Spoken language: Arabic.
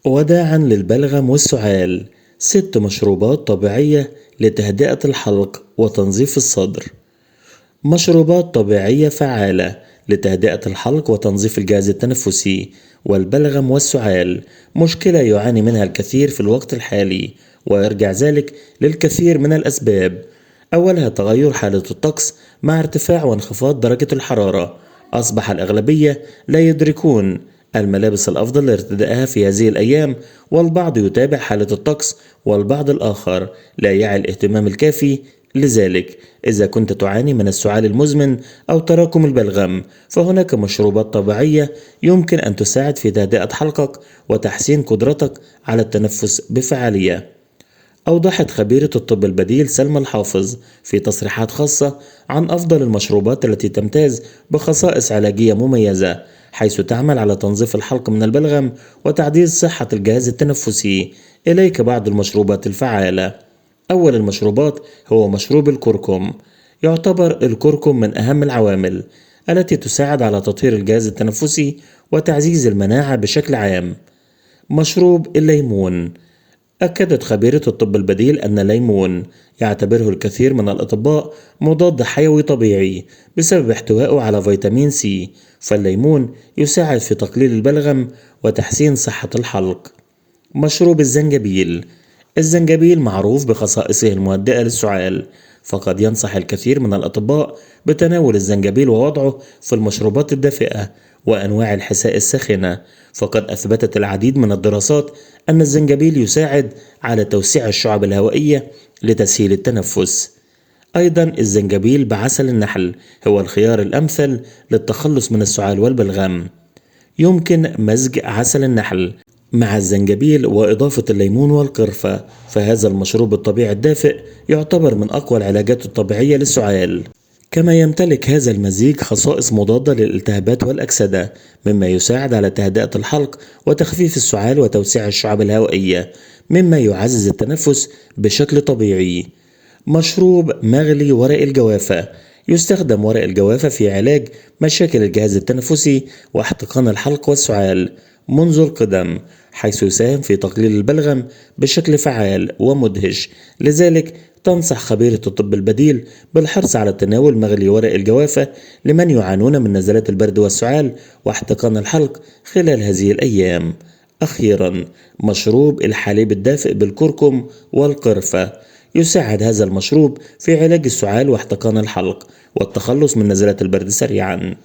وداعا للبلغم والسعال، 6 مشروبات طبيعية لتهدئة الحلق وتنظيف الصدر. مشروبات طبيعية فعالة لتهدئة الحلق وتنظيف الجهاز التنفسي والبلغم والسعال، مشكلة يعاني منها الكثير في الوقت الحالي، ويرجع ذلك للكثير من الأسباب. أولها تغير حالة الطقس مع ارتفاع وانخفاض درجة الحرارة. أصبح الأغلبية لا يدركون الملابس الأفضل لارتدائها في هذه الأيام، والبعض يتابع حالة الطقس والبعض الآخر لا يعي الاهتمام الكافي. لذلك إذا كنت تعاني من السعال المزمن أو تراكم البلغم، فهناك مشروبات طبيعية يمكن أن تساعد في تهدئة حلقك وتحسين قدرتك على التنفس بفعالية. أوضحت خبيرة الطب البديل سلمى الحافظ في تصريحات خاصة عن أفضل المشروبات التي تمتاز بخصائص علاجية مميزة، حيث تعمل على تنظيف الحلق من البلغم وتعزيز صحة الجهاز التنفسي. إليك بعض المشروبات الفعالة. أول المشروبات هو مشروب الكركم. يعتبر الكركم من أهم العوامل التي تساعد على تطهير الجهاز التنفسي وتعزيز المناعة بشكل عام. مشروب الليمون. أكدت خبيرة الطب البديل أن الليمون يعتبره الكثير من الأطباء مضاد حيوي طبيعي بسبب احتوائه على فيتامين سي، فالليمون يساعد في تقليل البلغم وتحسين صحة الحلق. مشروب الزنجبيل. الزنجبيل معروف بخصائصه المهدئة للسعال، فقد ينصح الكثير من الأطباء بتناول الزنجبيل ووضعه في المشروبات الدافئة وأنواع الحساء الساخنة، فقد أثبتت العديد من الدراسات أن الزنجبيل يساعد على توسيع الشعب الهوائية لتسهيل التنفس. أيضا الزنجبيل بعسل النحل هو الخيار الأمثل للتخلص من السعال والبلغم. يمكن مزج عسل النحل مع الزنجبيل وإضافة الليمون والقرفة، فهذا المشروب الطبيعي الدافئ يعتبر من أقوى العلاجات الطبيعية للسعال. كما يمتلك هذا المزيج خصائص مضادة للالتهابات والأكسدة، مما يساعد على تهدئة الحلق وتخفيف السعال وتوسيع الشعب الهوائية، مما يعزز التنفس بشكل طبيعي. مشروب مغلي ورق الجوافة. يستخدم ورق الجوافة في علاج مشاكل الجهاز التنفسي واحتقان الحلق والسعال منذ القدم، حيث يساهم في تقليل البلغم بشكل فعال ومدهش. لذلك تنصح خبيرة الطب البديل بالحرص على تناول مغلي ورق الجوافة لمن يعانون من نزلات البرد والسعال واحتقان الحلق خلال هذه الأيام. أخيرا، مشروب الحليب الدافئ بالكركم والقرفة. يساعد هذا المشروب في علاج السعال واحتقان الحلق والتخلص من نزلات البرد سريعا.